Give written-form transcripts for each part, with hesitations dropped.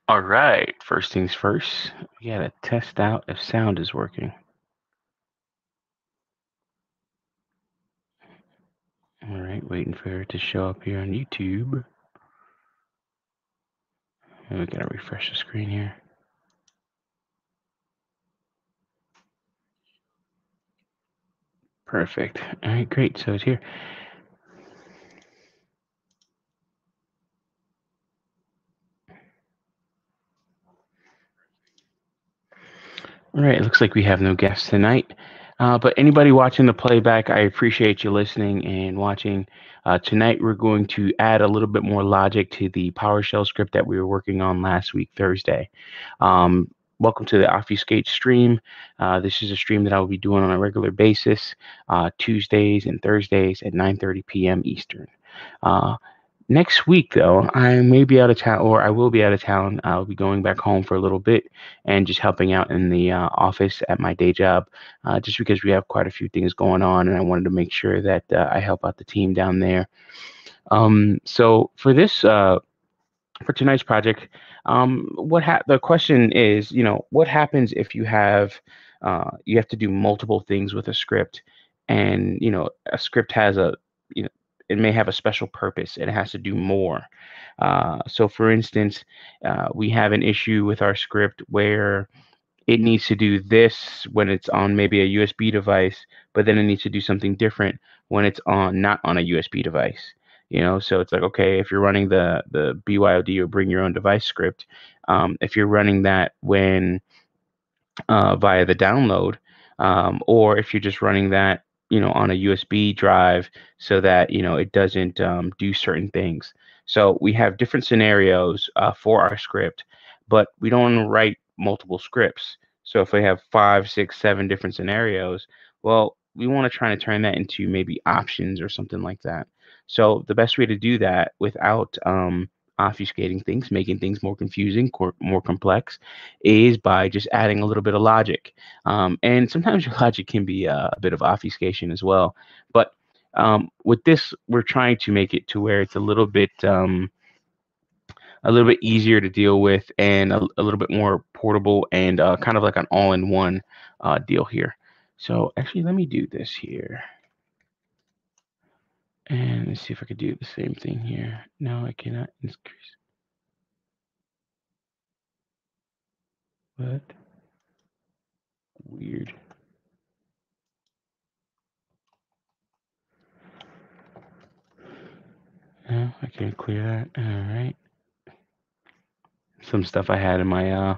All right, first things first, we gotta test out if sound is working. All right, waiting for it to show up here on YouTube. And we gotta refresh the screen here. Perfect. All right, great. So it's here. All right, it looks like we have no guests tonight. But anybody watching the playback, I appreciate you listening and watching. Tonight, we're going to add a little bit more logic to the PowerShell script that we were working on last week, Thursday. Um, Welcome to the Obfuscate stream. This is a stream that I will be doing on a regular basis, Tuesdays and Thursdays at 9:30 p.m. Eastern. Uh, Next week, though, I may be out of town, or I will be out of town. I'll be going back home for a little bit and just helping out in the office at my day job, just because we have quite a few things going on, and I wanted to make sure that I help out the team down there. So for this, for tonight's project, the question is, what happens if you have to do multiple things with a script, and a script has you know, it may have a special purpose. It has to do more. So, for instance, we have an issue with our script where it needs to do this when it's on maybe a USB device, but then it needs to do something different when it's on not on a USB device. So it's like, okay, if you're running the BYOD or bring your own device script, if you're running that when via the download, or if you're just running that, on a USB drive so that, it doesn't do certain things. So we have different scenarios for our script, but we don't want to write multiple scripts. So if we have 5, 6, 7 different scenarios, well, we want to try to turn that into maybe options or something like that. So the best way to do that without obfuscating things, making things more confusing, more complex, is by just adding a little bit of logic. And sometimes your logic can be a bit of obfuscation as well. But with this, we're trying to make it to where it's a little bit easier to deal with and a little bit more portable and kind of like an all-in-one deal here. So actually, let me do this here. And let's see if I could do the same thing here. No, I cannot increase. What? Weird. No, I can't clear that. All right. Some stuff I had in my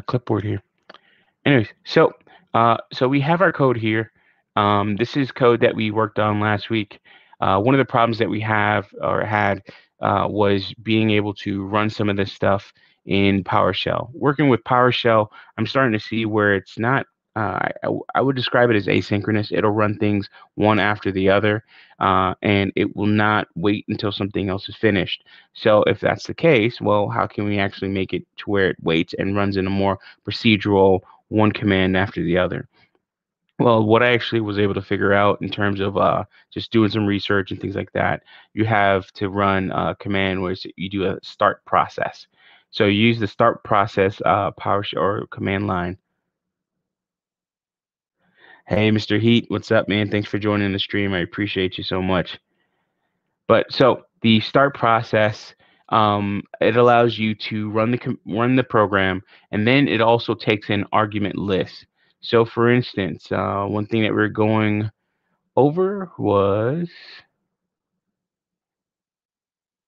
clipboard here. Anyways, so we have our code here. This is code that we worked on last week. One of the problems that we have or had was being able to run some of this stuff in PowerShell. Working with PowerShell, I'm starting to see where it's not. I would describe it as asynchronous. It'll run things one after the other, and it will not wait until something else is finished. So if that's the case, well, how can we actually make it to where it waits and runs in a more procedural one command after the other? Well, what I actually was able to figure out in terms of just doing some research and things like that, you have to run a command where you do a start process. So you use the start process PowerShell or command line. Hey, Mr. Heat, what's up, man? Thanks for joining the stream. I appreciate you so much. But so the start process, it allows you to run the program, and then it also takes an argument list. So, for instance, one thing that we're going over was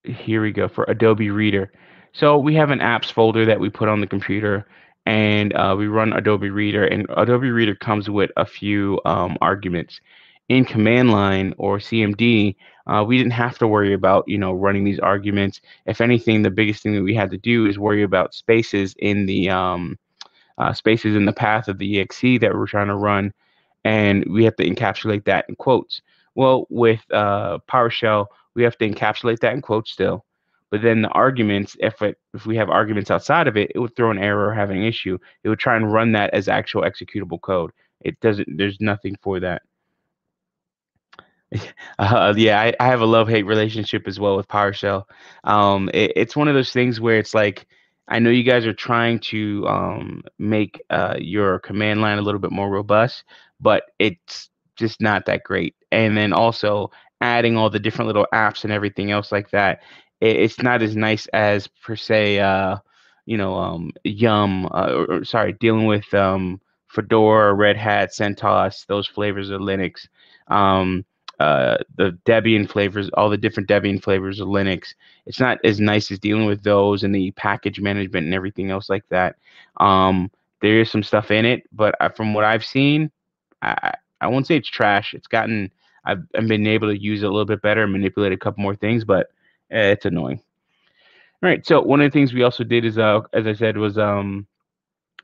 here we go for Adobe Reader. So we have an apps folder that we put on the computer, and we run Adobe Reader, and Adobe Reader comes with a few arguments. In command line or CMD, we didn't have to worry about running these arguments. If anything, the biggest thing that we had to do is worry about spaces in the path of the exe that we're trying to run, and we have to encapsulate that in quotes. Well, with PowerShell, we have to encapsulate that in quotes still. But then the arguments, if we have arguments outside of it, it would throw an error or have an issue. It would try and run that as actual executable code. It doesn't. There's nothing for that. Yeah, I have a love-hate relationship as well with PowerShell. It's one of those things where it's like, I know you guys are trying to make your command line a little bit more robust, but it's just not that great. And then also adding all the different little apps and everything else like that, it's not as nice as per se, Yum, or sorry, dealing with Fedora, Red Hat, CentOS, those flavors of Linux. Um, the Debian flavors, all the different Debian flavors of Linux. It's not as nice as dealing with those and the package management and everything else like that. There is some stuff in it, but from what I've seen, I won't say it's trash. I've been able to use it a little bit better and manipulate a couple more things, but it's annoying. All right. So one of the things we also did is, as I said, was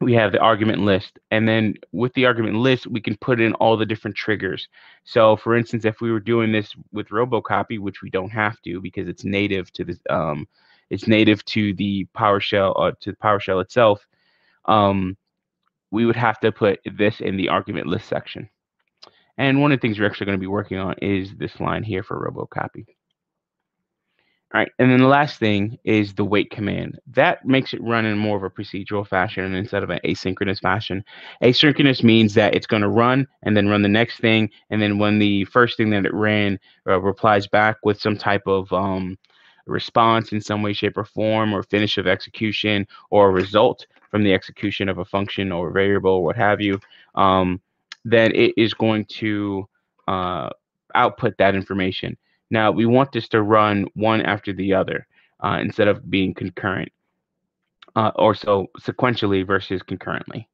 we have the argument list, and then with the argument list we can put in all the different triggers. So for instance, if we were doing this with robocopy, which we don't have to because it's native to this, it's native to the PowerShell, to PowerShell itself, um, we would have to put this in the argument list section. And one of the things we're actually going to be working on is this line here for robocopy. All right, and then the last thing is the wait command. That makes it run in more of a procedural fashion instead of an asynchronous fashion. Asynchronous means that it's going to run and then run the next thing, and then when the first thing that it ran replies back with some type of response in some way, shape, or form, or finish of execution, or a result from the execution of a function or variable, or what have you, um, then it is going to output that information. Now, we want this to run one after the other instead of being concurrent, or so sequentially versus concurrently.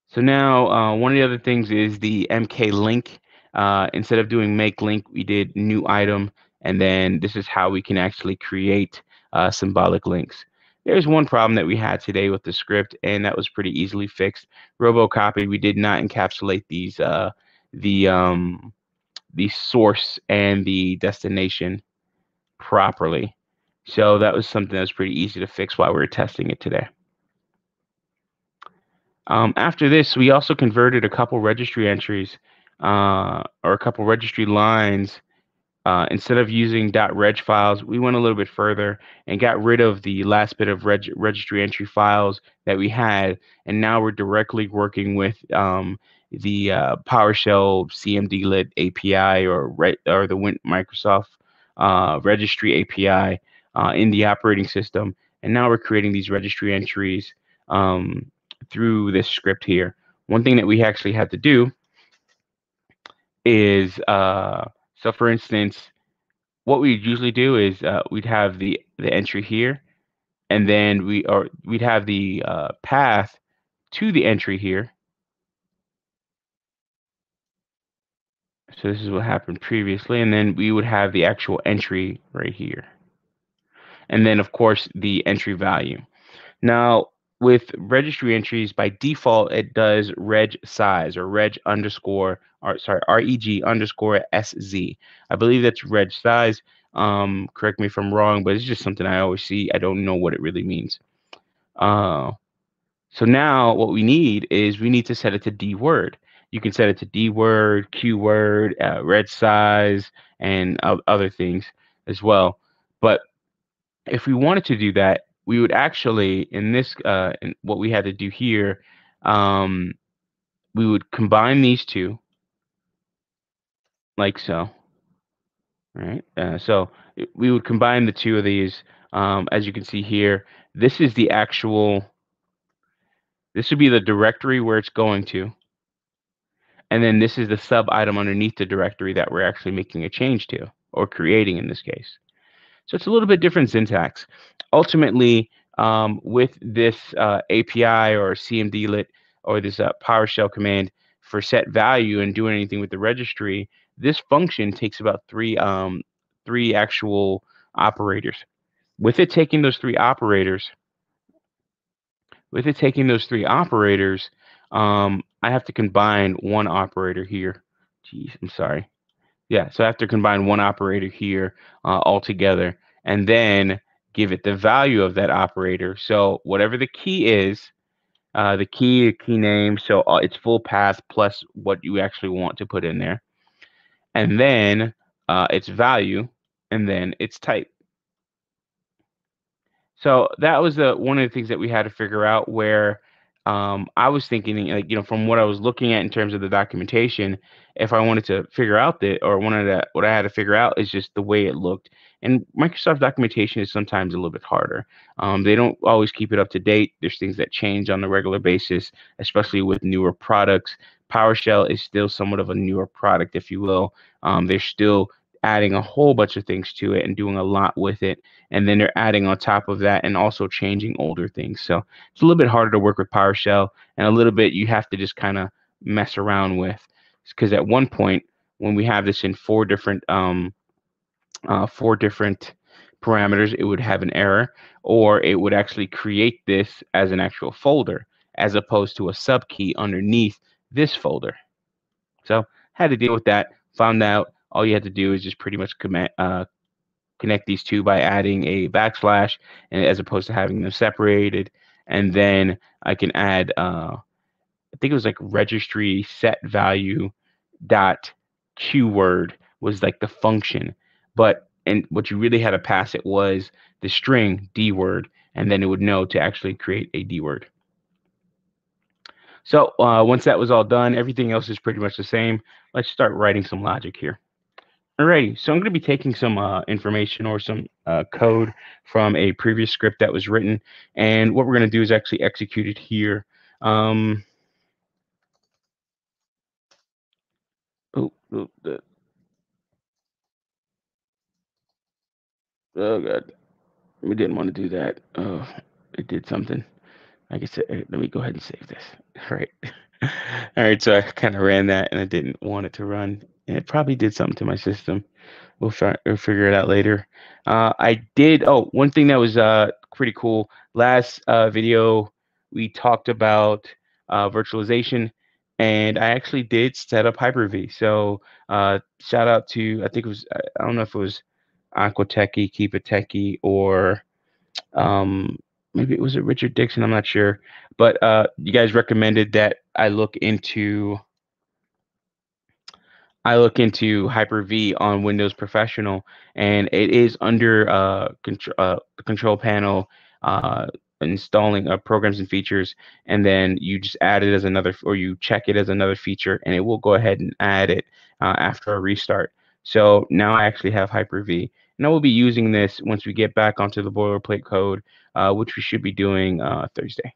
So now, one of the other things is the MK link. Instead of doing make link, we did new item, and then this is how we can actually create symbolic links. There's one problem that we had today with the script, and that was pretty easily fixed. Robocopy, we did not encapsulate the source and the destination properly. So that was something that was pretty easy to fix while we were testing it today. After this, we also converted a couple registry entries or a couple registry lines. Instead of using .reg files, we went a little bit further and got rid of the last bit of registry entry files that we had, and now we're directly working with the PowerShell CMDLit API or the Microsoft registry API in the operating system, and now we're creating these registry entries through this script here. One thing that we actually had to do is, so for instance, what we usually do is we'd have the entry here, and then we'd have the path to the entry here. So this is what happened previously, and then we would have the actual entry right here, and then of course the entry value. Now with registry entries, by default it does reg size or reg underscore, or sorry, reg underscore sz. I believe that's reg size. Correct me if I'm wrong, but it's just something I always see. I don't know what it really means. So now what we need is we need to set it to dword. You can set it to dword, qword, reg size, and other things as well. But if we wanted to do that, we would actually, in what we had to do here, we would combine these two like so. Right. So we would combine the two of these. As you can see here, this is the actual, this would be the directory where it's going to. And then this is the sub item underneath the directory that we're actually making a change to, or creating in this case. So it's a little bit different syntax. Ultimately, with this API or CMDLit or this PowerShell command for set value and doing anything with the registry, this function takes about three actual operators. With it taking those three operators, I have to combine one operator here. Geez, I'm sorry. Yeah, so I have to combine one operator here altogether, and then give it the value of that operator. So whatever the key is, the key name, so its full path plus what you actually want to put in there. and then its value, and then its type. So that was one of the things that we had to figure out where I was thinking, like, from what I was looking at in terms of the documentation, if I wanted to figure out that, or wanted to, what I had to figure out is just the way it looked. And Microsoft documentation is sometimes a little bit harder. They don't always keep it up to date. There's things that change on a regular basis, especially with newer products. PowerShell is still somewhat of a newer product, if you will. They're still adding a whole bunch of things to it and doing a lot with it, and then they're adding on top of that and also changing older things. So it's a little bit harder to work with PowerShell, and a little bit you have to just kind of mess around with, because at one point when we have this in four different parameters, it would have an error, or it would actually create this as an actual folder as opposed to a subkey underneath this folder. So had to deal with that. Found out all you had to do is just pretty much connect these two by adding a backslash, and as opposed to having them separated. And then I can add, I think it was like registry set value dot keyword was like the function, and what you really had to pass it was the string D word, and then it would know to actually create a D word. So once that was all done, everything else is pretty much the same. Let's start writing some logic here. Alrighty, so I'm going to be taking some information or some code from a previous script that was written, and what we're going to do is actually execute it here. Oh, oh, oh God, we didn't want to do that. Oh, it did something. I guess let me go ahead and save this. All right. All right, so I kind of ran that, and I didn't want it to run, and it probably did something to my system. We'll figure it out later. I did. Oh, one thing that was pretty cool. Last video we talked about virtualization, and I actually did set up Hyper-V. So shout out to, I think it was, I don't know if it was Aqua Techie, Keep It Techie, or maybe it was Richard Dixon. I'm not sure, but you guys recommended that I look into Hyper-V on Windows Professional, and it is under the control panel, uh, installing programs and features, and then you just add it as another, or you check it as another feature, and it will go ahead and add it after a restart. So now I actually have Hyper-V, and I will be using this once we get back onto the boilerplate code, which we should be doing Thursday.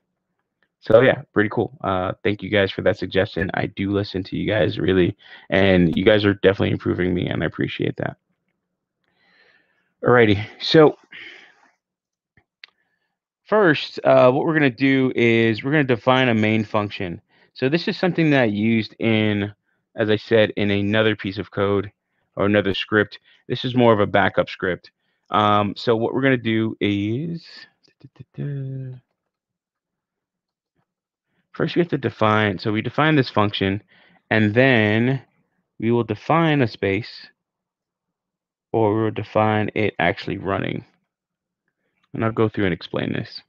So yeah, pretty cool. Thank you guys for that suggestion. I do listen to you guys really, and you guys are definitely improving me, and I appreciate that. Alrighty, so first, what we're gonna do is we're gonna define a main function. So this is something that I used in, as I said, in another piece of code or another script. This is more of a backup script. So what we're gonna do is first we have to define, so we define this function, and then we will define a space, or we will define it actually running. And I'll go through and explain this.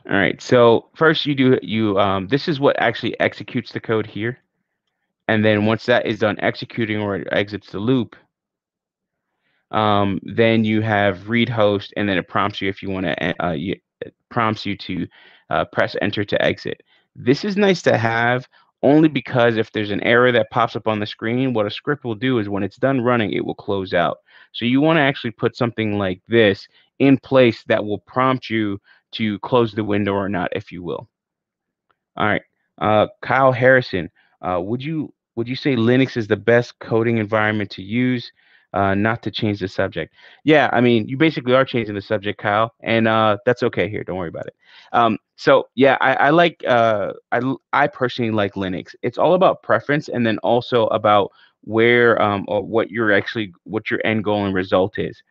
All right, so first this is what actually executes the code here. And then once that is done executing, or it exits the loop, then you have read host, and then it prompts you if you want to, it prompts you to press enter to exit. This is nice to have only because if there's an error that pops up on the screen, what a script will do is when it's done running, it will close out. So you want to actually put something like this in place that will prompt you to close the window or not, if you will. All right, Kyle Harrison, would you say Linux is the best coding environment to use? Not to change the subject. Yeah, I mean, you basically are changing the subject, Kyle, and that's okay here. Don't worry about it. So yeah, I personally like Linux. It's all about preference, and then also about where or what your end goal and result is.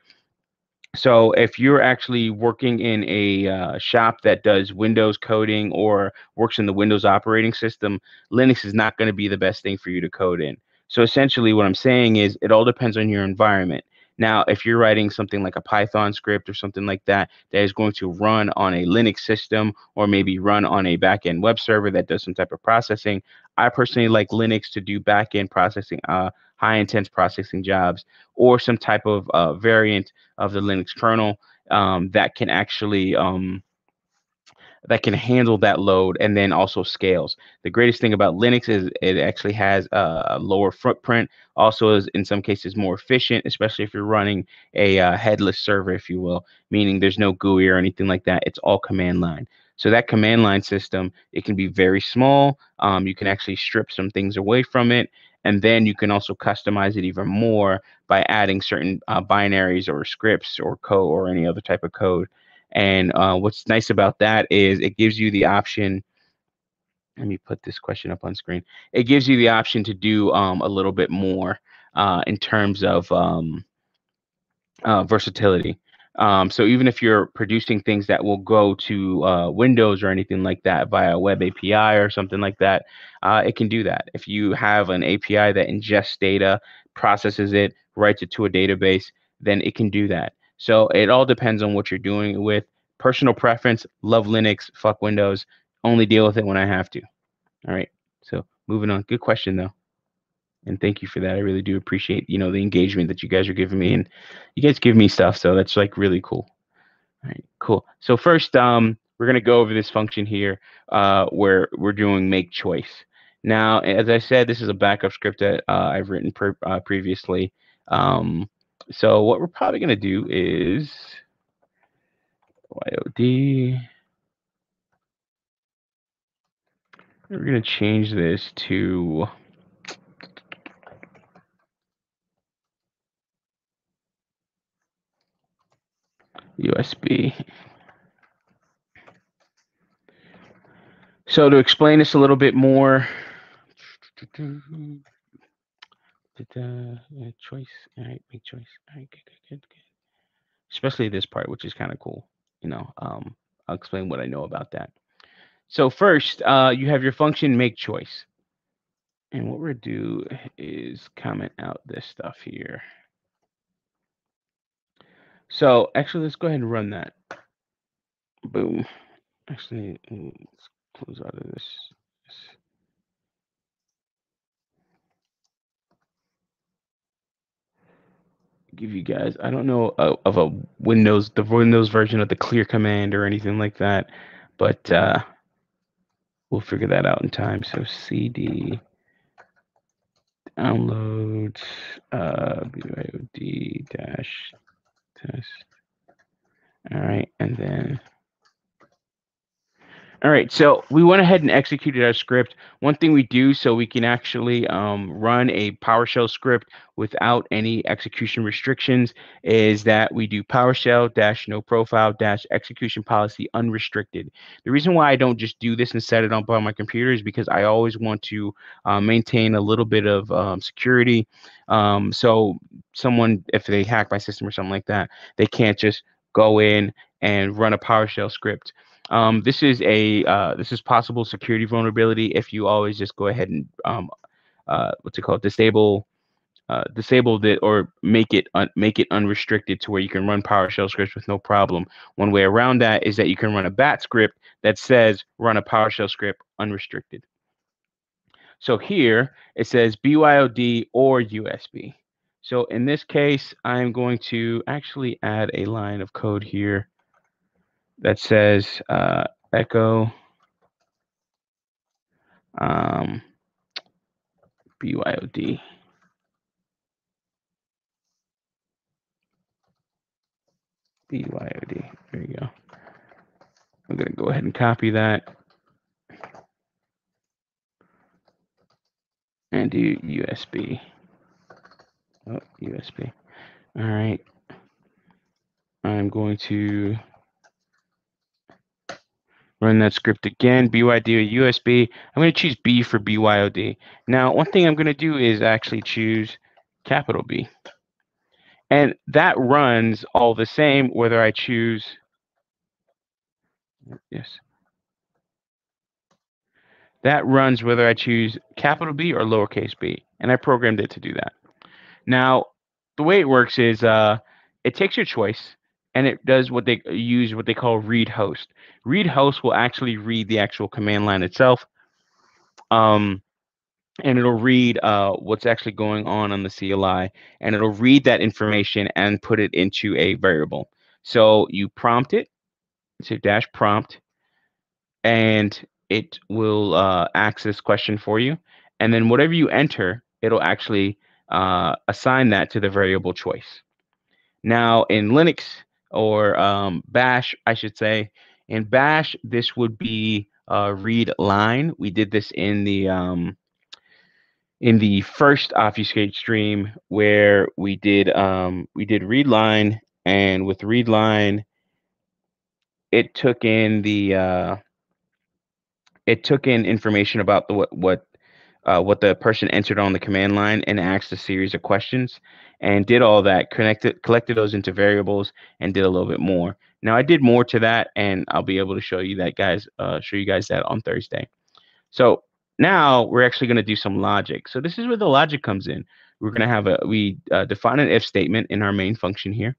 So if you're actually working in a shop that does Windows coding or works in the Windows operating system, Linux is not going to be the best thing for you to code in. So essentially what I'm saying is it all depends on your environment. Now, if you're writing something like a Python script or something like that that is going to run on a Linux system, or maybe run on a backend web server that does some type of processing, I personally like Linux to do back-end processing, high-intense processing jobs, or some type of variant of the Linux kernel that can actually that can handle that load and then also scales. The greatest thing about Linux is it actually has a lower footprint, also is in some cases more efficient, especially if you're running a headless server, if you will, meaning there's no GUI or anything like that. It's all command line. So that command line system, it can be very small. You can actually strip some things away from it. And then you can also customize it even more by adding certain binaries or scripts or code or any other type of code. And what's nice about that is it gives you the option. Let me put this question up on screen. It gives you the option to do a little bit more in terms of versatility. So even if you're producing things that will go to Windows or anything like that via a web API or something like that, it can do that. If you have an API that ingests data, processes it, writes it to a database, then it can do that. So it all depends on what you're doing with. Personal preference, love Linux, fuck Windows, only deal with it when I have to. All right, so moving on. Good question though. And thank you for that. I really do appreciate, the engagement that you guys are giving me, and you guys give me stuff, so that's like really cool. All right, cool. So first, we're gonna go over this function here, where we're doing make choice. Now, as I said, this is a backup script that I've written previously. So what we're probably gonna do is YOD. We're gonna change this to USB. So to explain this a little bit more, choice. All right, make choice. All right, good. Especially this part, which is kind of cool. I'll explain what I know about that. So first, you have your function make choice. And what we're gonna do is comment out this stuff here. So actually, let's go ahead and run that. Boom. Actually, let's close out of this. Give you guys, I don't know of the Windows version of the clear command or anything like that, but we'll figure that out in time. So cd downloads BYOD dash test. All right, and then. All right, so we went ahead and executed our script. One thing we do so we can actually run a PowerShell script without any execution restrictions is that we do PowerShell -no profile -execution policy unrestricted. The reason why I don't just do this and set it up on my computer is because I always want to maintain a little bit of security. So someone, if they hack my system or something like that, they can't just go in and run a PowerShell script. This is possible security vulnerability if you always just go ahead and what's it called, disable it or make it unrestricted to where you can run PowerShell scripts with no problem. One way around that is that you can run a bat script that says run a PowerShell script unrestricted. So here it says BYOD or USB. So in this case, I'm going to actually add a line of code here that says echo BYOD. BYOD. There you go. I'm going to go ahead and copy that and do USB. Oh, USB. All right. I'm going to run that script again, BYOD or USB. I'm going to choose B for BYOD. Now, one thing I'm going to do is actually choose capital B. And that runs all the same whether I choose, yes. That runs whether I choose capital B or lowercase b. And I programmed it to do that. Now, the way it works is it takes your choice and it does what they call read host. Read host will actually read the actual command line itself. and it'll read what's actually going on the CLI, and it'll read that information and put it into a variable. So you prompt it, so dash prompt, and it will ask this question for you. And then whatever you enter, it'll actually assign that to the variable choice. Now in Linux or Bash, I should say, in Bash, this would be read line. We did this in the first obfuscate stream where we did read line, and with read line, it took in information about the what the person entered on the command line and asked a series of questions and did all that, collected those into variables and did a little bit more. Now I did more to that, and I'll be able to show you that, guys. Show you guys that on Thursday. So now we're actually going to do some logic. So this is where the logic comes in. We're going to have we define an if statement in our main function here.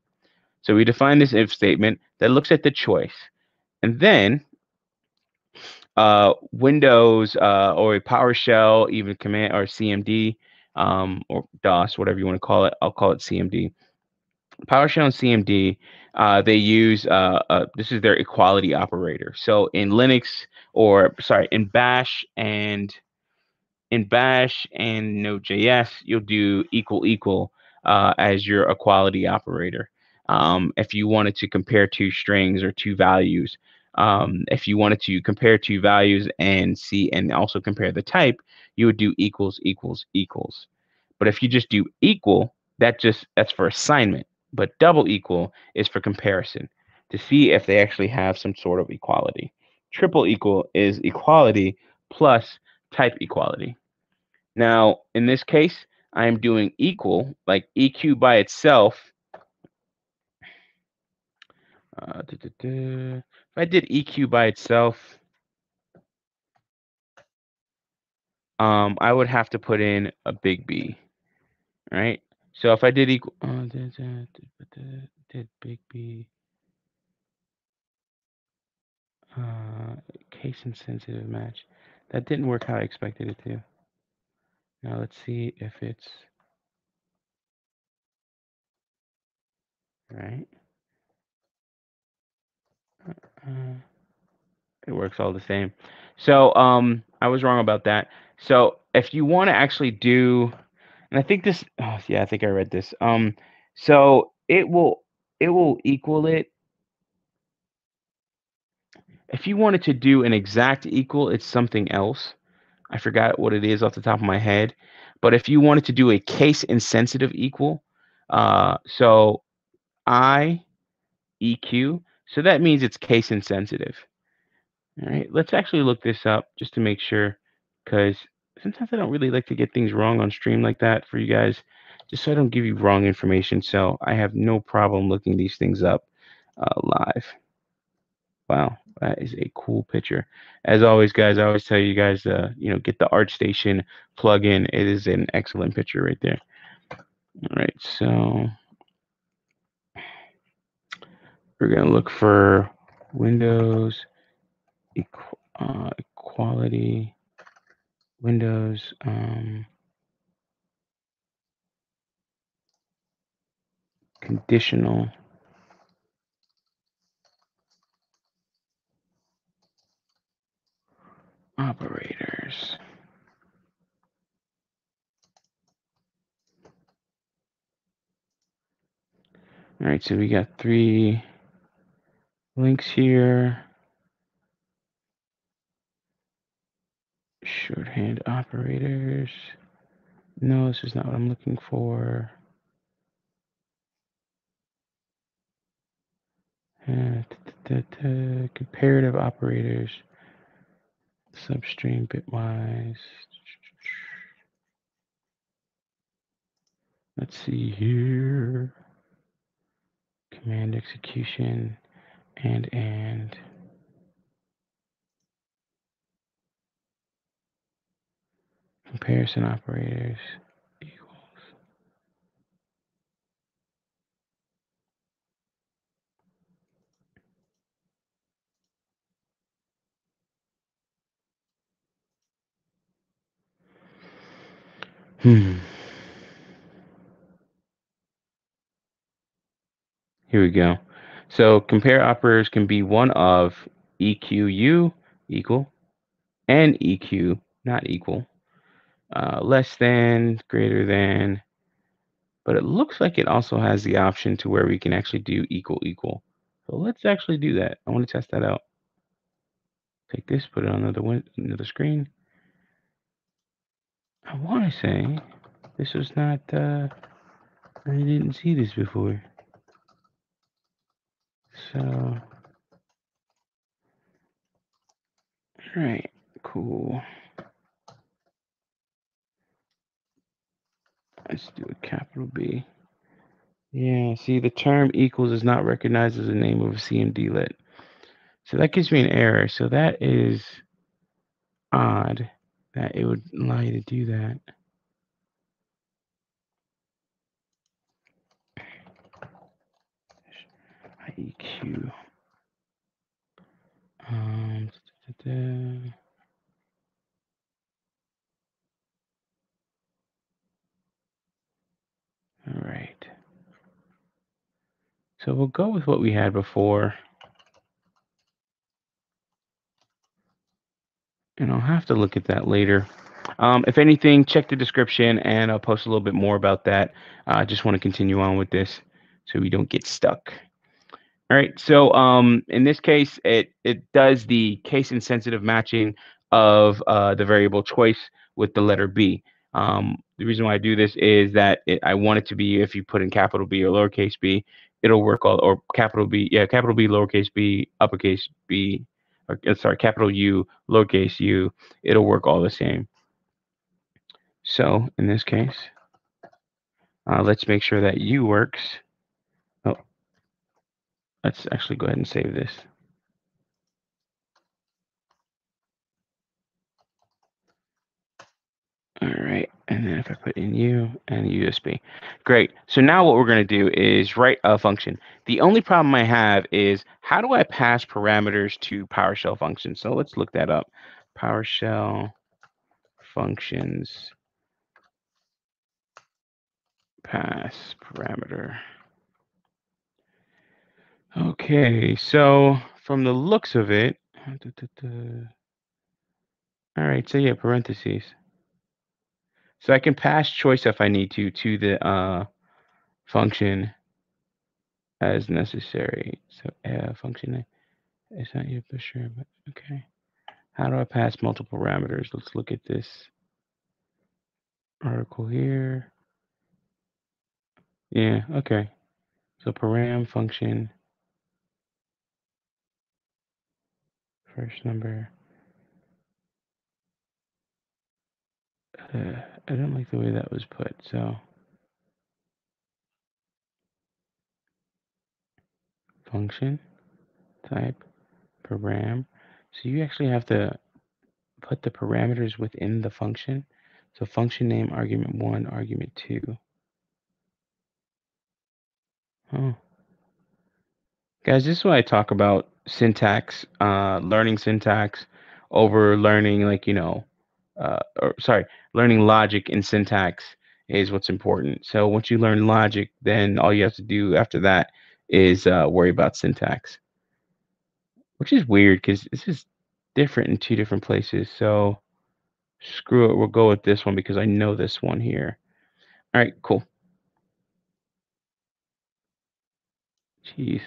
So we define this if statement that looks at the choice, and then Windows or a PowerShell, even command or CMD or DOS, whatever you want to call it. I'll call it CMD. PowerShell and CMD, they use this is their equality operator. So in Linux, or sorry, in Bash and Node.js, you'll do equal equal as your equality operator. If you wanted to compare two strings or two values, if you wanted to compare two values and see and also compare the type, you would do equals equals equals. But if you just do equal, that's for assignment. But double equal is for comparison to see if they actually have some sort of equality. Triple equal is equality plus type equality. Now, in this case, I am doing equal, like EQ by itself. If I did EQ by itself, I would have to put in a big B, right? So if I did equal, did big B, case insensitive match. That didn't work how I expected it to. Now let's see if it's right. It works all the same. So I was wrong about that. So if you want to actually do, and I think this, oh, yeah, I think I read this. So it will equal it. If you wanted to do an exact equal, it's something else. I forgot what it is off the top of my head. But if you wanted to do a case insensitive equal, so I EQ, so that means it's case insensitive. All right, let's actually look this up just to make sure, because sometimes I don't really like to get things wrong on stream like that for you guys, just so I don't give you wrong information. So I have no problem looking these things up live. Wow, that is a cool picture. As always, guys, I always tell you guys, get the ArtStation plugin. It is an excellent picture right there. All right, so we're gonna look for Windows equality. Windows conditional operators. All right, so we got 3 links here. Shorthand operators. No, this is not what I'm looking for. Comparative operators. Substring bitwise. Let's see here. Command execution and comparison operators equals. Here we go. So compare operators can be one of EQU equal and EQ not equal, less than, greater than, but it looks like it also has the option to where we can actually do equal equal. So let's actually do that. I want to test that out. Take this, put it on another screen. I want to say this was not, I didn't see this before. So, all right, cool. Let's do a capital B. Yeah, see, the term equals is not recognized as the name of a CMDlet. So that gives me an error. So that is odd that it would allow you to do that. IEQ. Da, da, da. All right. So we'll go with what we had before. And I'll have to look at that later. If anything, check the description and I'll post a little bit more about that. I just want to continue on with this so we don't get stuck. All right. So in this case, it does the case insensitive matching of the variable choice with the letter B. The reason why I do this is that I want it to be if you put in capital B or lowercase b, it'll work all or capital B, yeah, capital B, lowercase b, uppercase B, or sorry, capital U, lowercase u, it'll work all the same. So in this case, let's make sure that U works. Oh, let's actually go ahead and save this. All right, and then if I put in U and USB, great. So now what we're going to do is write a function. The only problem I have is how do I pass parameters to PowerShell functions? So let's look that up. PowerShell functions pass parameter. Okay, so from the looks of it, all right, so yeah, parentheses. So I can pass choice if I need to the function as necessary. So function is not yet for sure, but okay. How do I pass multiple parameters? Let's look at this article here. Yeah, okay. So param function, first number. I don't like the way that was put. So function type param. So you actually have to put the parameters within the function. So function name argument 1, argument 2. Oh. Guys, this is why I talk about syntax, learning syntax over learning or sorry, learning logic and syntax is what's important. So once you learn logic, then all you have to do after that is worry about syntax, which is weird because this is different in two different places. So screw it, we'll go with this one because I know this one here. All right, cool. Jeez,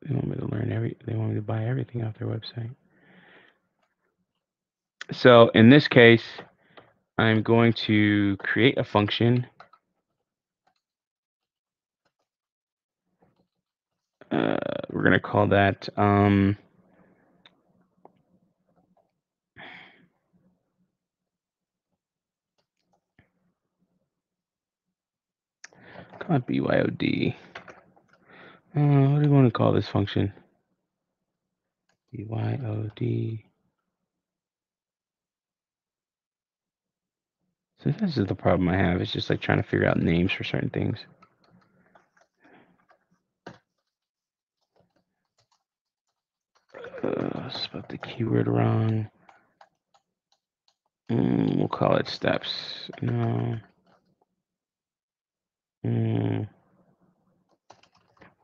they want me to they want me to buy everything off their website. So in this case, I'm going to create a function. We're going to call that call it BYOD. What do you want to call this function? BYOD. So this is the problem I have. It's just like trying to figure out names for certain things. Spelled the keyword wrong. We'll call it steps. No. We'll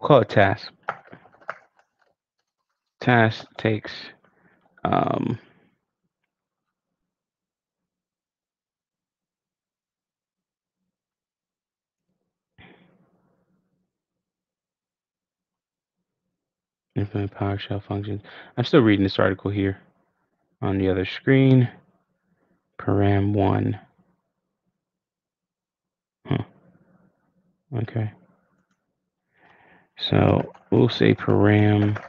call it task. Task takes um, implement PowerShell functions. I'm still reading this article here on the other screen. Param1. Huh. Okay. So we'll say param.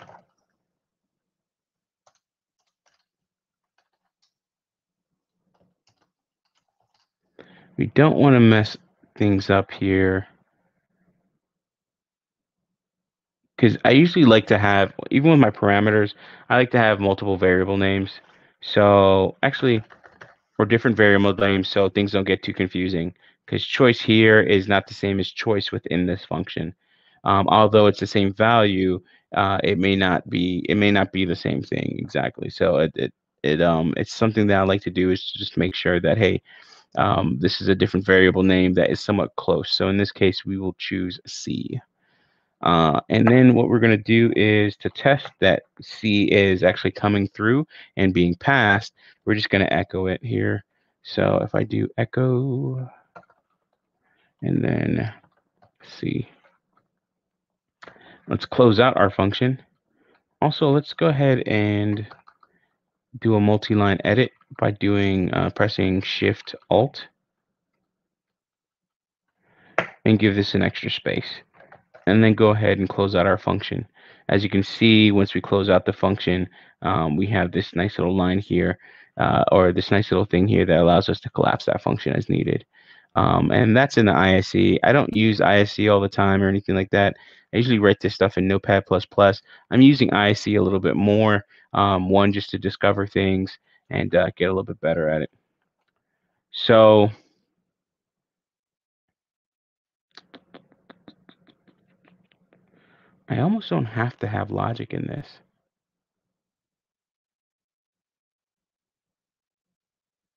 We don't want to mess things up here because I usually like to have, even with my parameters, I like to have multiple variable names. So actually, or different variable names so things don't get too confusing, because choice here is not the same as choice within this function. Although it's the same value, it may not be the same thing exactly. So it's something that I like to do, is to just make sure that, hey, this is a different variable name that is somewhat close. So in this case, we will choose C. And then what we're going to do is, to test that C is actually coming through and being passed, we're just going to echo it here. So if I do echo and then C, let's close out our function. Also, let's go ahead and do a multi-line edit by doing pressing Shift Alt and give this an extra space. And then go ahead and close out our function. As you can see, once we close out the function, we have this nice little line here, or this nice little thing here that allows us to collapse that function as needed. And that's in the ISE. I don't use ISE all the time or anything like that. I usually write this stuff in Notepad++. I'm using ISE a little bit more, one, just to discover things and get a little bit better at it. So I almost don't have to have logic in this.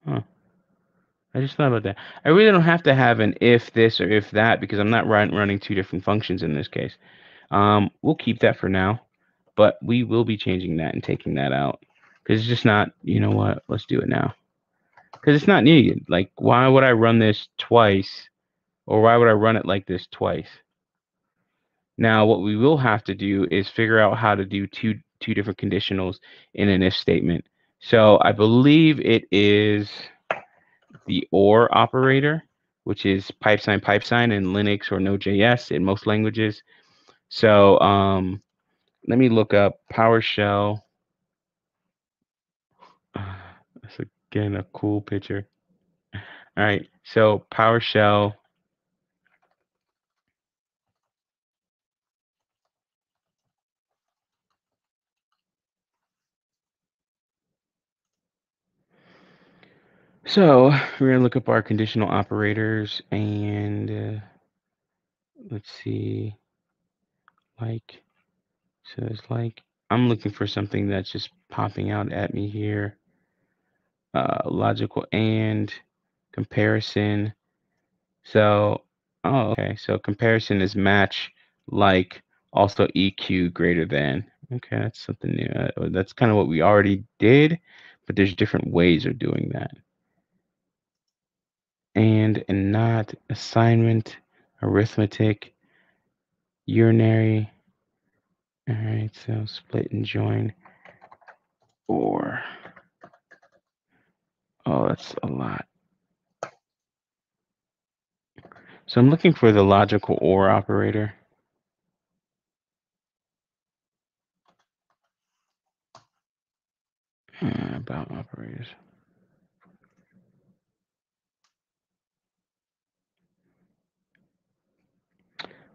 Huh. I just thought about that. I really don't have to have an if this or if that, because I'm not running two different functions in this case. We'll keep that for now, but we will be changing that and taking that out, because it's just not, you know what, let's do it now. Because it's not needed. Like, why would I run this twice, or why would I run it like this twice? Now, what we will have to do is figure out how to do two different conditionals in an if statement. So I believe it is the OR operator, which is pipe sign in Linux or Node.js in most languages. So let me look up PowerShell. That's again a cool picture. All right, so PowerShell. So we're gonna look up our conditional operators, and let's see, like, so it's like, I'm looking for something that's just popping out at me here. Logical and comparison. So, oh, okay. So comparison is match, like, also EQ greater than. Okay, that's something new. That's kind of what we already did, but there's different ways of doing that. And not assignment, arithmetic, urinary. All right, so split and join, or, oh, that's a lot. So I'm looking for the logical OR operator. About operators.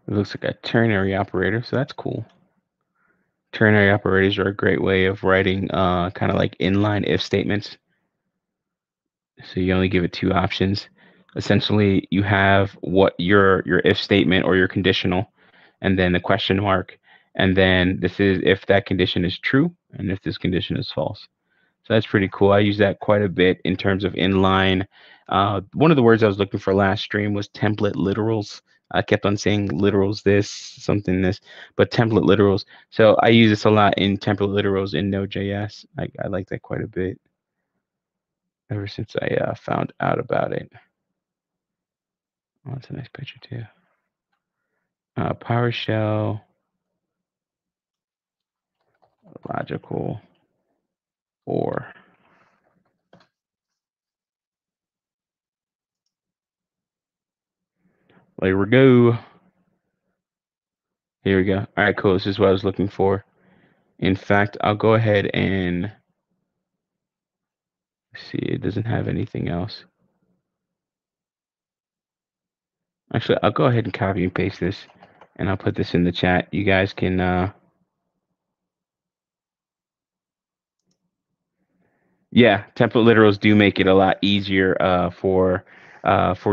It looks like a ternary operator, so that's cool. Ternary operators are a great way of writing kind of like inline if statements. So you only give it two options. Essentially, you have what your if statement or your conditional, and then the question mark, and then this is if that condition is true and if this condition is false. So that's pretty cool. I use that quite a bit in terms of inline. One of the words I was looking for last stream was template literals. I kept on saying literals this, something this, but template literals. So I use this a lot in template literals in Node.js. I like that quite a bit ever since I found out about it. Oh, that's a nice picture too. PowerShell, logical, or. There we go. Here we go. All right, cool. This is what I was looking for. In fact, I'll go ahead and see. It doesn't have anything else. Actually, I'll go ahead and copy and paste this, and I'll put this in the chat. You guys can. Yeah, template literals do make it a lot easier for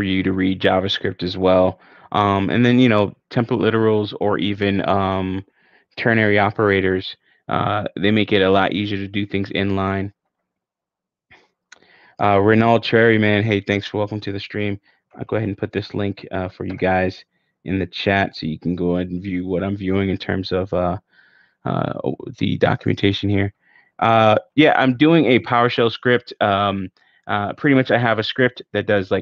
you to read JavaScript as well. And then template literals or even ternary operators, they make it a lot easier to do things inline. Renald Cherry, man, hey, thanks for welcome to the stream. I'll go ahead and put this link for you guys in the chat so you can go ahead and view what I'm viewing in terms of the documentation here. Yeah, I'm doing a PowerShell script. Pretty much I have a script that does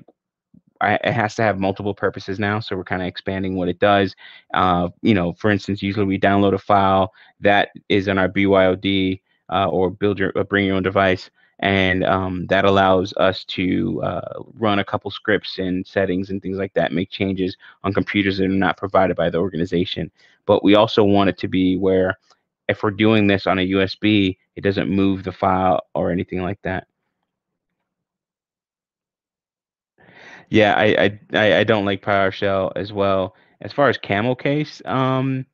it has to have multiple purposes now, so we're kind of expanding what it does. For instance, usually we download a file that is on our BYOD or bring your own device, and that allows us to run a couple scripts and settings and things like that, make changes on computers that are not provided by the organization. But we also want it to be where if we're doing this on a USB, it doesn't move the file or anything like that. Yeah, I don't like PowerShell as well. As far as camel case, I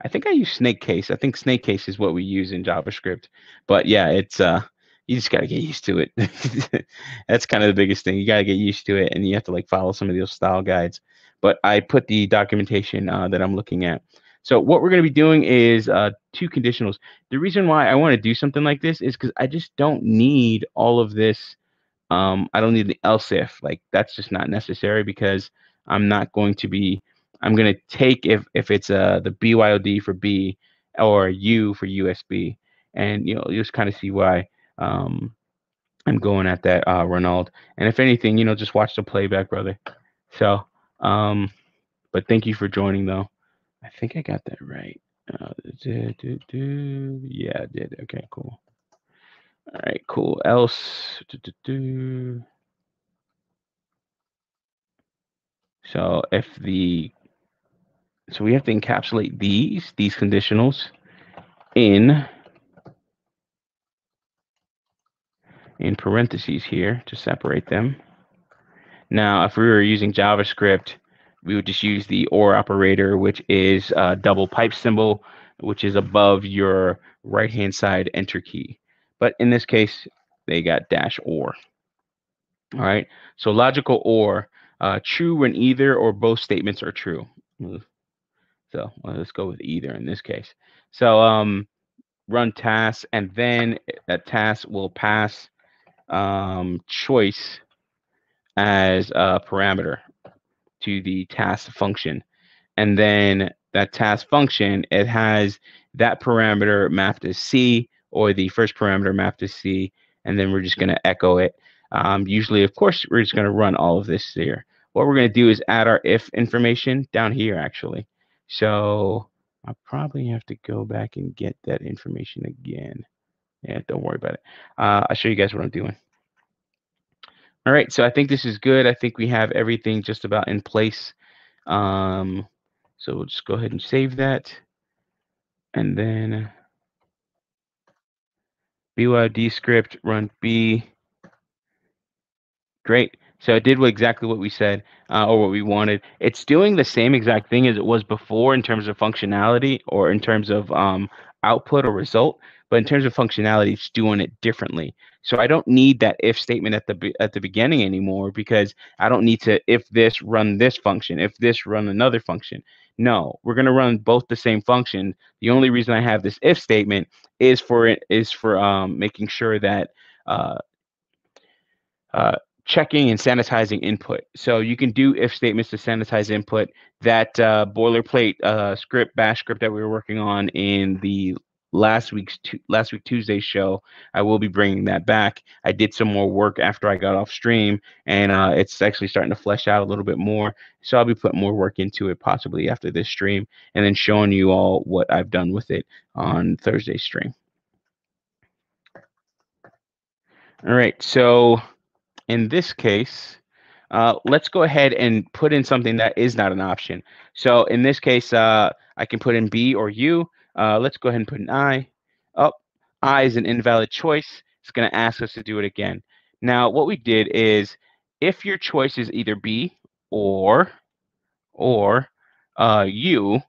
think I use snake case. I think snake case is what we use in JavaScript. But yeah, it's you just gotta get used to it. That's kind of the biggest thing. You gotta get used to it, and you have to follow some of those style guides. But I put the documentation that I'm looking at. So what we're gonna be doing is two conditionals. The reason why I want to do something like this is because I just don't need all of this. I don't need the else if, that's just not necessary because I'm not going to be, I'm going to take if it's the BYOD for B or U for USB, and you'll just kind of see why I'm going at that, Ronald. And if anything, just watch the playback, brother. So, but thank you for joining though. I think I got that right. Yeah, I did. Okay, cool. All right, cool. Else. So so we have to encapsulate these conditionals in parentheses here to separate them. Now, if we were using JavaScript, we would just use the OR operator, which is a double pipe symbol, which is above your right-hand side enter key. But in this case, they got -OR. All right. So logical OR, true when either or both statements are true. So let's go with either in this case. So run tasks, and then that task will pass choice as a parameter to the task function. And then that task function, it has that parameter mapped as C or the first parameter mapped as C, and then we're just going to echo it. Usually, of course, we're just going to run all of this here. What we're going to do is add our if information down here, actually. So I'll probably have to go back and get that information again. Yeah, don't worry about it. I'll show you guys what I'm doing. All right, so I think this is good. I think we have everything just about in place. So we'll just go ahead and save that. And then BYOD script, run B. Great. So it did exactly what we said or what we wanted. It's doing the same exact thing as it was before in terms of functionality or in terms of output or result. But in terms of functionality, it's doing it differently. So I don't need that if statement at the beginning anymore because I don't need to if this run this function, if this run another function. No, we're going to run both the same function. The only reason I have this if statement is for making sure that uh, checking and sanitizing input. So you can do if statements to sanitize input. That boilerplate script, bash script that we were working on in the last week Tuesday's show, I will be bringing that back. I did some more work after I got off stream, and it's actually starting to flesh out a little bit more. So I'll be putting more work into it possibly after this stream, and then showing you all what I've done with it on Thursday's stream. All right, so in this case, let's go ahead and put in something that is not an option. So in this case, I can put in B or U. Let's go ahead and put an I. Oh, I is an invalid choice. It's going to ask us to do it again. Now, what we did is if your choice is either B or U,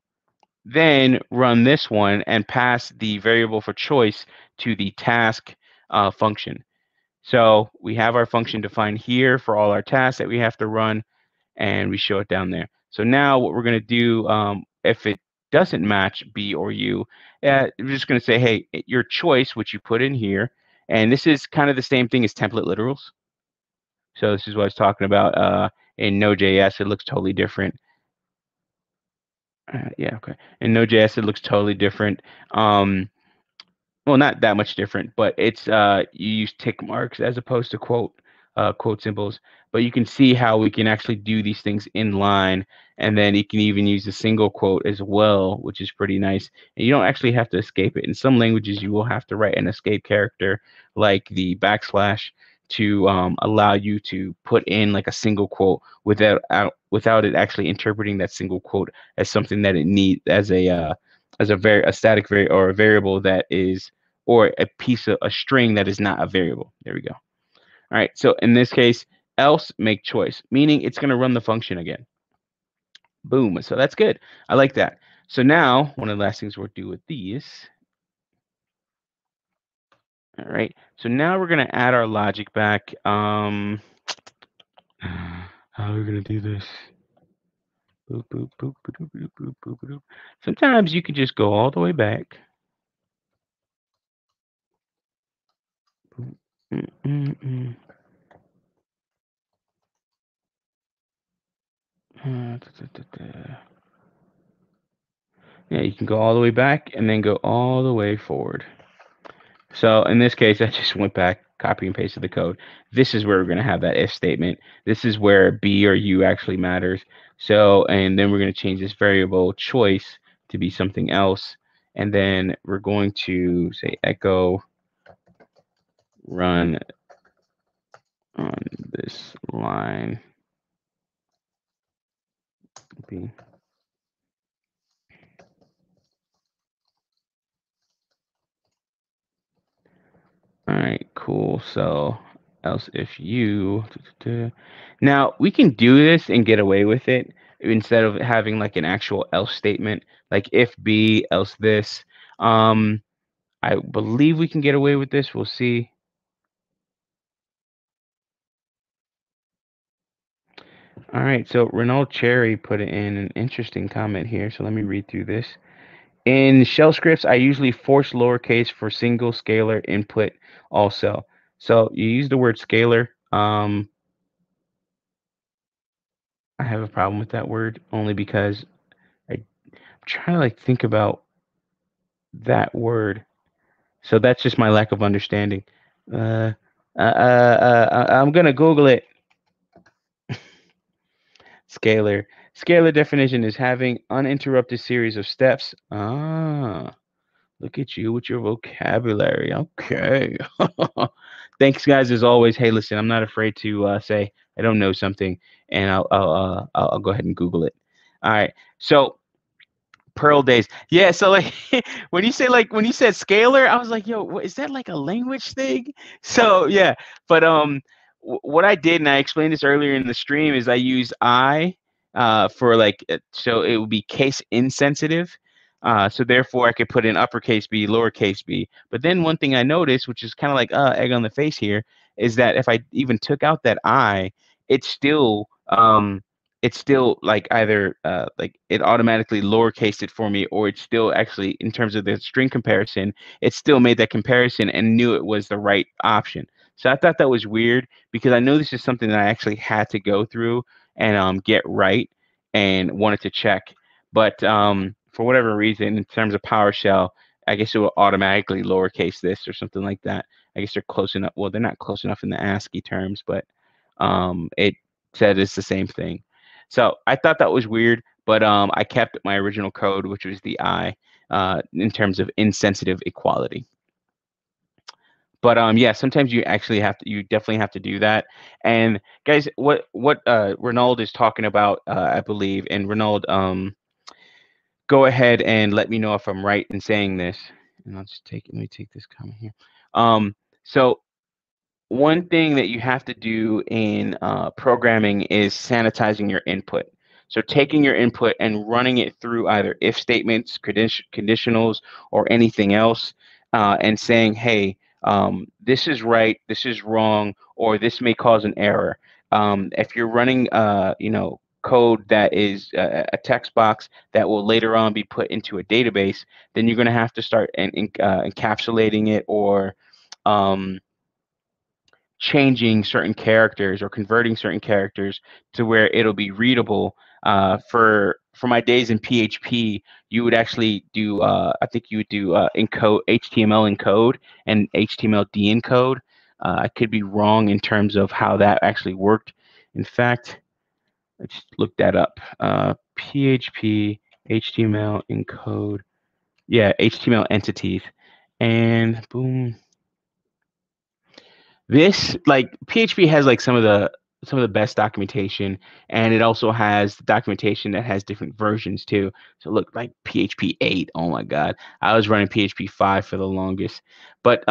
then run this one and pass the variable for choice to the task function. So we have our function defined here for all our tasks that we have to run, and we show it down there. So now what we're going to do, if it doesn't match B or U, we're just going to say, hey, your choice, which you put in here, and this is kind of the same thing as template literals. So this is what I was talking about in Node.js. It looks totally different. Yeah, okay. In Node.js, it looks totally different. Well, not that much different, but it's you use tick marks as opposed to quote symbols. But you can see how we can actually do these things in line, and then you can even use a single quote as well, which is pretty nice. And you don't actually have to escape it. In some languages, you will have to write an escape character like the backslash to allow you to put in like a single quote without it actually interpreting that single quote as something that it needs as a static or a variable that is, or a piece of a string that is not a variable. There we go. All right, so in this case, else make choice, meaning it's going to run the function again. Boom, so that's good. I like that. So now, one of the last things we'll do with these. All right, so now we're going to add our logic back. How are we going to do this? Boop, boop, boop, boop, boop, boop, boop, boop. Sometimes you can just go all the way back. Yeah, you can go all the way back and then go all the way forward. So in this case, I just went back, copy and pasted the code. This is where we're going to have that if statement. This is where B or U actually matters. So, and then we're going to change this variable choice to be something else. And then we're going to say echo run on this line. B. All right, cool. So else if you, now we can do this and get away with it instead of having like an actual else statement, like if B, else this. I believe we can get away with this. We'll see. All right, so Renault Cherry put in an interesting comment here. So let me read through this. In shell scripts, I usually force lowercase for single scalar input also. So you use the word scalar. I have a problem with that word only because I'm trying to like think about that word. So that's just my lack of understanding. I'm gonna Google it. Scalar. Scalar definition is having uninterrupted series of steps. Ah, look at you with your vocabulary. Okay. Thanks, guys. As always, hey, listen, I'm not afraid to say I don't know something, and I'll go ahead and Google it. All right. So Pearl days. Yeah, so like when you said scalar, I was like, yo, is that like a language thing? So yeah, but what I did, and I explained this earlier in the stream, is I use I for like, so it would be case insensitive. So therefore I could put in uppercase B, lowercase b. But then one thing I noticed, which is kind of like egg on the face here, is that if I even took out that I, it's still like either like it automatically lowercased it for me, or it's still actually, in terms of the string comparison, it still made that comparison and knew it was the right option. So I thought that was weird because I know this is something that I actually had to go through and get right and wanted to check. But for whatever reason, in terms of PowerShell, I guess it will automatically lowercase this or something like that. I guess they're close enough. Well, they're not close enough in the ASCII terms, but it said it's the same thing. So I thought that was weird, but I kept my original code, which was the I, in terms of insensitive equality. But yeah, sometimes you actually have to, you definitely have to do that. And guys, what Renaud is talking about, I believe, and Renaud, go ahead and let me know if I'm right in saying this. And I'll just let me take this comment here. So one thing that you have to do in programming is sanitizing your input. So taking your input and running it through either if statements, conditionals, or anything else, and saying, hey, this is right, this is wrong, or this may cause an error. If you're running, code that is a text box that will later on be put into a database, then you're going to have to start encapsulating it or changing certain characters or converting certain characters to where it'll be readable. For my days in PHP, you would actually do I think you would do encode HTML encode and HTML de-encode. I could be wrong in terms of how that actually worked. In fact, let's look that up. PHP HTML encode. Yeah, HTML entities, and boom. This like PHP has like some of the best documentation, and it also has documentation that has different versions too. So look, like PHP 8. Oh my God, I was running PHP 5 for the longest. But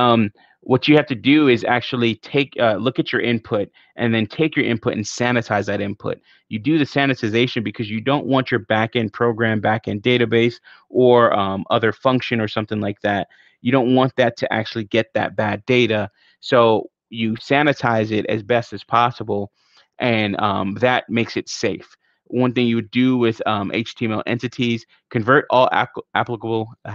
what you have to do is actually take look at your input and then take your input and sanitize that input. You do the sanitization because you don't want your backend program, backend database, or other function or something like that. You don't want that to actually get that bad data. So you sanitize it as best as possible, and that makes it safe. One thing you would do with HTML entities, convert all applicable. I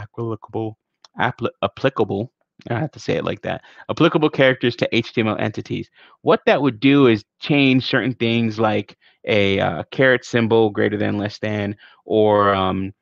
have to say it like that. Applicable characters to HTML entities. What that would do is change certain things like a caret symbol greater than, less than, or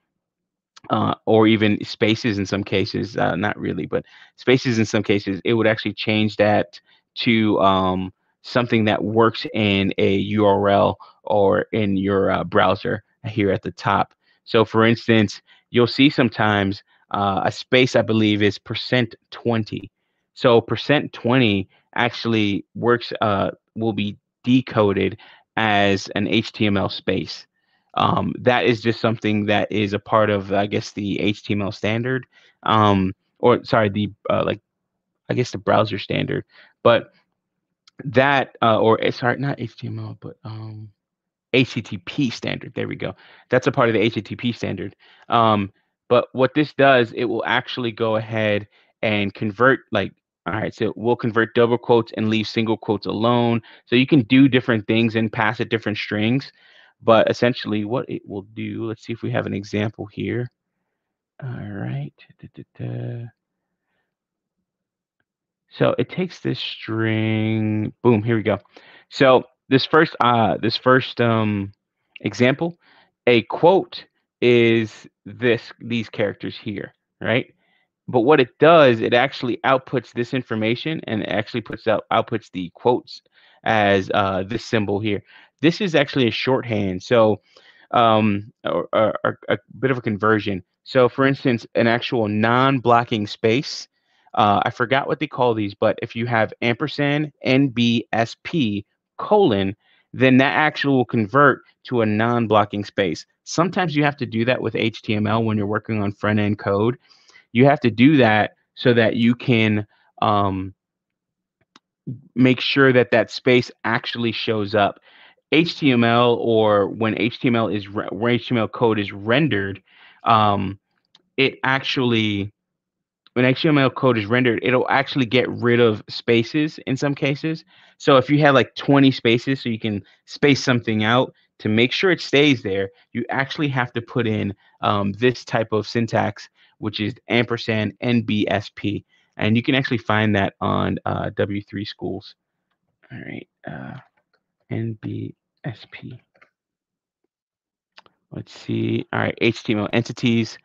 even spaces in some cases, not really, but spaces in some cases, it would actually change that to something that works in a URL or in your browser here at the top. So for instance, you'll see sometimes a space, I believe, is %20. So %20 actually works, will be decoded as an HTML space. That is just something that is a part of, I guess, the HTML standard, or sorry, the like, I guess the browser standard. But that, sorry, not HTML, but HTTP standard. There we go. That's a part of the HTTP standard. But what this does, it will actually go ahead and convert, like, all right, so we'll convert double quotes and leave single quotes alone. So you can do different things and pass it different strings. But essentially what it will do, let's see if we have an example here. All right. So it takes this string, boom, here we go. So this first example, a quote is these characters here, right? But what it does, it actually outputs this information and it actually outputs the quotes as this symbol here. This is actually a shorthand, so or a bit of a conversion. So for instance, an actual non-blocking space, I forgot what they call these, but if you have ampersand NBSP colon, then that actually will convert to a non-blocking space. Sometimes you have to do that with HTML when you're working on front-end code. You have to do that so that you can make sure that that space actually shows up. HTML, or when HTML code is rendered, it actually when HTML code is rendered, it'll actually get rid of spaces in some cases. So if you have like 20 spaces, so you can space something out, to make sure it stays there, you actually have to put in this type of syntax, which is ampersand NBSP. And you can actually find that on W3 Schools. All right, NBSP. Let's see. All right, HTML entities.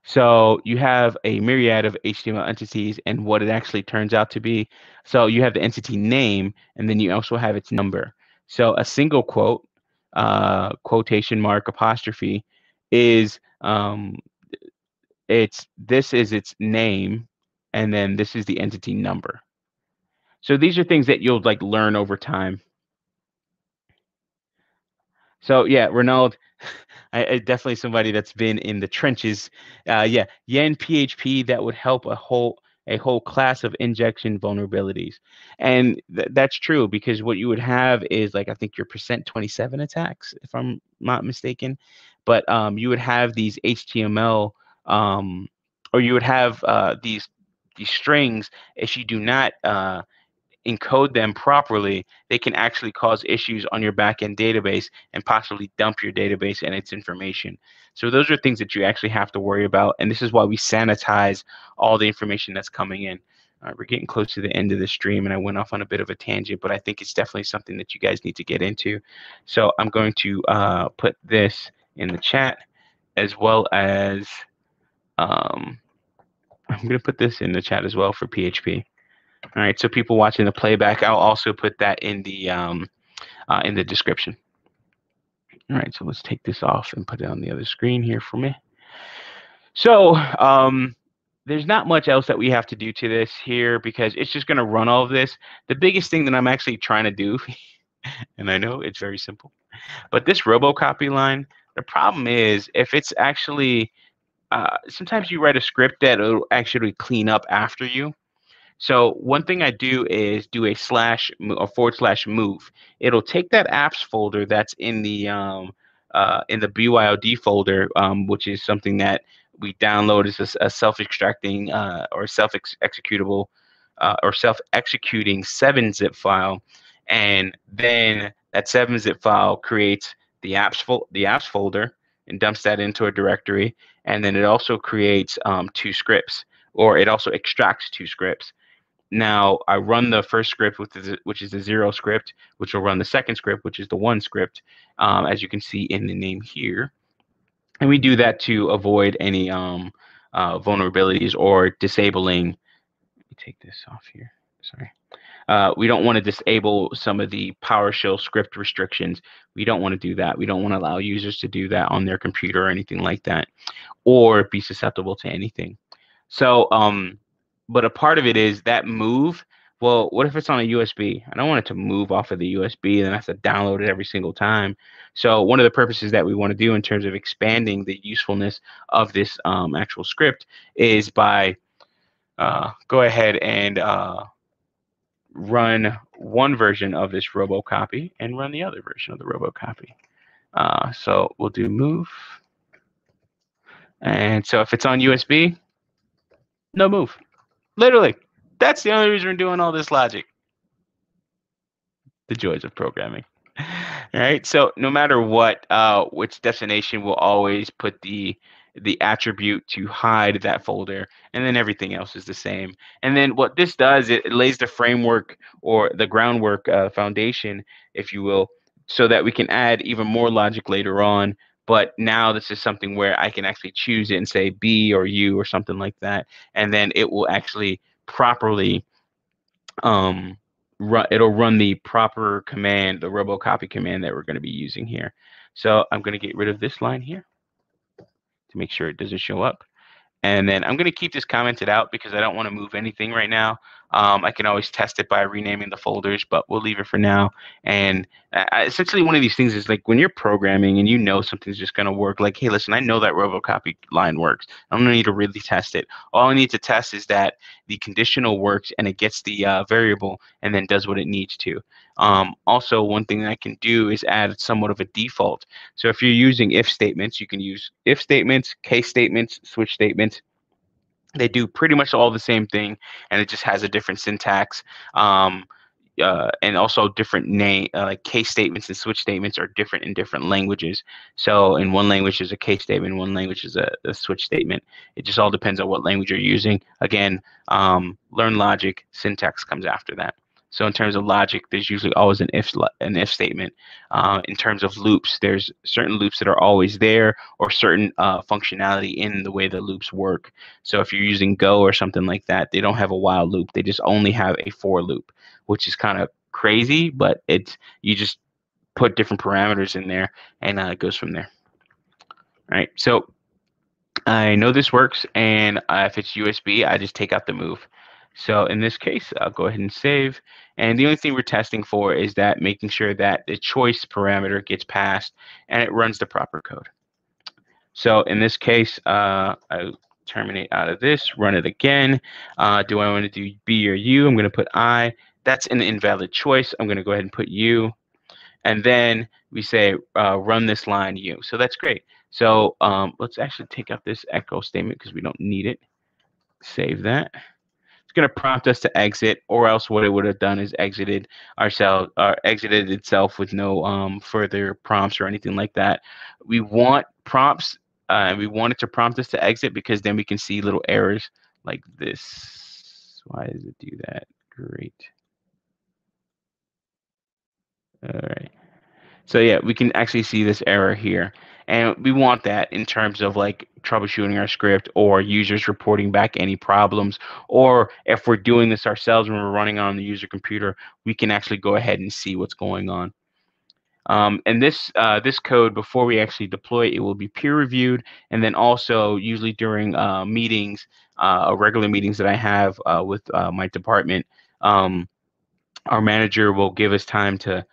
So you have a myriad of HTML entities and what it actually turns out to be. So you have the entity name, and then you also have its number. So a single quote, quotation mark, apostrophe, is this is its name, and then this is the entity number. So these are things that you'll like learn over time. So yeah, Renaud, I definitely somebody that's been in the trenches. Yeah, Yen PHP that would help a whole class of injection vulnerabilities, and that's true because what you would have is like I think your %27 attacks, if I'm not mistaken, but you would have these HTML or you would have these strings if you do not encode them properly, they can actually cause issues on your backend database and possibly dump your database and its information. So those are things that you actually have to worry about. And this is why we sanitize all the information that's coming in. We're getting close to the end of the stream and I went off on a bit of a tangent, but I think it's definitely something that you guys need to get into. So I'm going to put this in the chat as well as I'm going to put this in the chat as well for PHP. All right, so people watching the playback, I'll also put that in the description. All right, so let's take this off and put it on the other screen here for me. So there's not much else that we have to do to this here because it's just going to run all of this. The biggest thing that I'm actually trying to do, and I know it's very simple, but this robocopy line, the problem is if it's actually, sometimes you write a script that will actually clean up after you. So one thing I do is do a / move. It'll take that apps folder that's in the BYOD folder, which is something that we download as a self-extracting or self-executable or self-executing 7-zip file, and then that 7-zip file creates the apps folder and dumps that into a directory, and then it also creates 2 scripts, or it also extracts 2 scripts. Now I run the first script, which is the 0 script, which will run the second script, which is the 1 script, as you can see in the name here. And we do that to avoid any vulnerabilities or disabling. Let me take this off here. Sorry. We don't want to disable some of the PowerShell script restrictions. We don't want to do that. We don't want to allow users to do that on their computer or anything like that, or be susceptible to anything. So, but a part of it is that move. Well, what if it's on a USB? I don't want it to move off of the USB, and then I have to download it every single time. So one of the purposes that we want to do in terms of expanding the usefulness of this actual script is by go ahead and run one version of this robocopy and run the other version of the robocopy. So we'll do move. And so if it's on USB, no move. Literally, that's the only reason we're doing all this logic. The joys of programming. All right, so no matter what, which destination will always put the attribute to hide that folder, and then everything else is the same. And then what this does, it lays the framework or the groundwork foundation, if you will, so that we can add even more logic later on. But now this is something where I can actually choose it and say B or U or something like that, and then it will actually properly it'll run the proper command, the robocopy command that we're going to be using here. So I'm going to get rid of this line here to make sure it doesn't show up. And then I'm going to keep this commented out because I don't want to move anything right now. I can always test it by renaming the folders, but we'll leave it for now. And essentially one of these things is like when you're programming and you know something's just going to work, like, hey, listen, I know that robocopy line works. I don't need to really test it. All I need to test is that the conditional works and it gets the variable and then does what it needs to. Also, one thing that I can do is add somewhat of a default. So if you're using if statements, you can use if statements, case statements, switch statements. They do pretty much all the same thing, and it just has a different syntax. and also different name like case statements and switch statements are different in different languages. So in one language is a case statement, one language is a switch statement. It just all depends on what language you're using. Again, learn logic, syntax comes after that. So in terms of logic, there's usually always an if statement. In terms of loops, there's certain loops that are always there, or certain functionality in the way the loops work. So if you're using Go or something like that, they don't have a while loop. They just only have a for loop, which is kind of crazy, but it's you just put different parameters in there, and it goes from there. All right. So I know this works, and if it's USB, I just take out the move. So in this case, I'll go ahead and save. And the only thing we're testing for is that making sure that the choice parameter gets passed and it runs the proper code. So in this case, I terminate out of this, run it again. Do I want to do B or U? I'm going to put I. That's an invalid choice. I'm going to go ahead and put U. And then we say run this line U. So that's great. So let's actually take out this echo statement because we don't need it. Save that. It's going to prompt us to exit, or else what it would have done is exited itself with no further prompts or anything like that. We want prompts, and we want it to prompt us to exit because then we can see little errors like this. Why does it do that? Great. All right. So yeah, we can actually see this error here. And we want that in terms of like troubleshooting our script or users reporting back any problems. Or if we're doing this ourselves when we're running on the user computer, we can actually go ahead and see what's going on. And this code, before we actually deploy it, will be peer reviewed. And then also usually during meetings, regular meetings that I have with my department, our manager will give us time to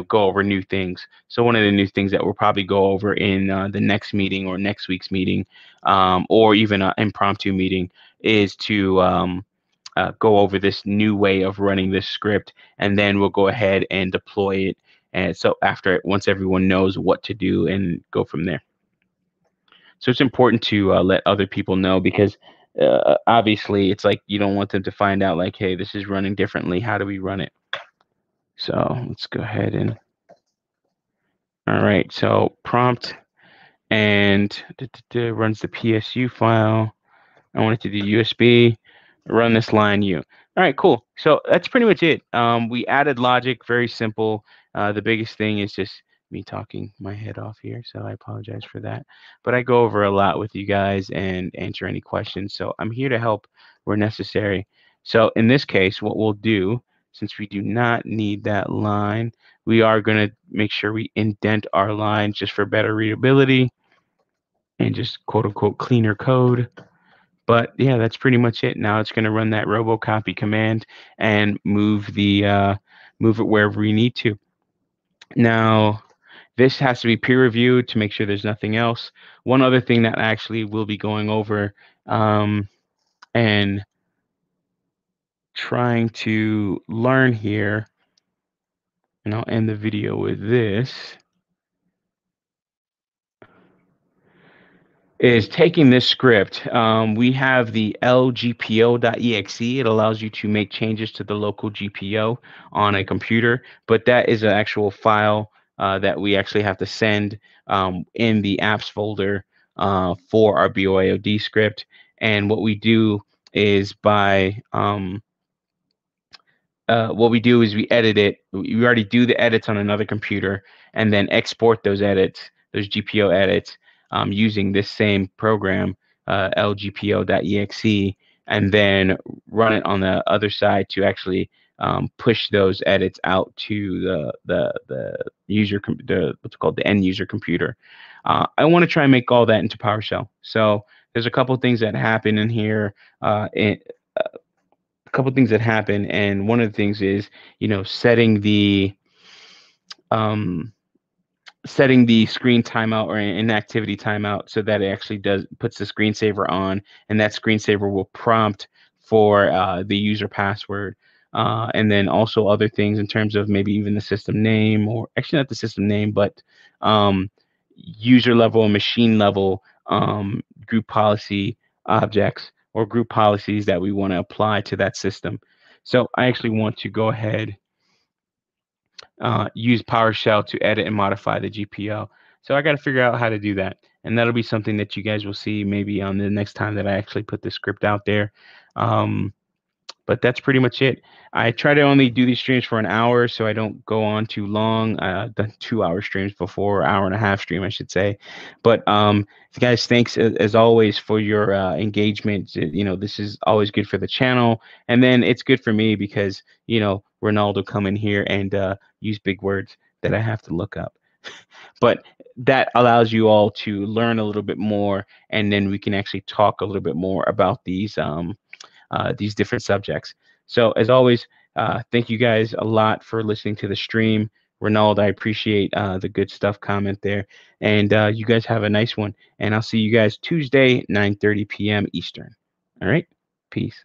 go over new things. So one of the new things that we'll probably go over in the next meeting or next week's meeting, or even an impromptu meeting, is to go over this new way of running this script, and then we'll go ahead and deploy it. And so once everyone knows what to do, and go from there. So it's important to let other people know, because obviously it's like you don't want them to find out like, hey, this is running differently. How do we run it? So let's go ahead and, all right, so prompt and runs the PSU file. I want it to do USB, run this line U. All right, cool. So that's pretty much it. We added logic, very simple. The biggest thing is just me talking my head off here, so I apologize for that. But I go over a lot with you guys and answer any questions, so I'm here to help where necessary. So in this case, what we'll do, since we do not need that line, we are going to make sure we indent our line just for better readability and just quote unquote cleaner code. But yeah, that's pretty much it. Now it's going to run that robocopy command and move it wherever we need to. Now, this has to be peer reviewed to make sure there's nothing else. One other thing that actually we'll be going over and trying to learn here, and I'll end the video with this, is taking this script. We have the lgpo.exe. It allows you to make changes to the local GPO on a computer, but that is an actual file that we actually have to send in the apps folder for our BYOD script. And what we do is we edit it. We already do the edits on another computer and then export those edits, those GPO edits, using this same program, lgpo.exe, and then run it on the other side to actually push those edits out to the user, what's called the end user computer. I want to try and make all that into PowerShell. So there's a couple things that happen in here. A couple things that happen, and one of the things is setting the screen timeout or inactivity timeout, so that it actually puts the screensaver on, and that screensaver will prompt for the user password, and then also other things in terms of maybe even the system name, or actually not the system name, but user level and machine level group policy objects or group policies that we want to apply to that system. So I actually want to go ahead use PowerShell to edit and modify the GPO. So I got to figure out how to do that. And that'll be something that you guys will see maybe on the next time that I actually put the script out there. But that's pretty much it. I try to only do these streams for an hour so I don't go on too long. I've done 2 hour streams before, hour and a half stream, I should say. But guys, thanks as always for your engagement. This is always good for the channel. And then it's good for me because, Ronaldo come in here and use big words that I have to look up. But that allows you all to learn a little bit more, and then we can actually talk a little bit more about these different subjects. So as always, thank you guys a lot for listening to the stream. Ronald, I appreciate the good stuff comment there. And you guys have a nice one. And I'll see you guys Tuesday, 9:30 p.m. Eastern. All right. Peace.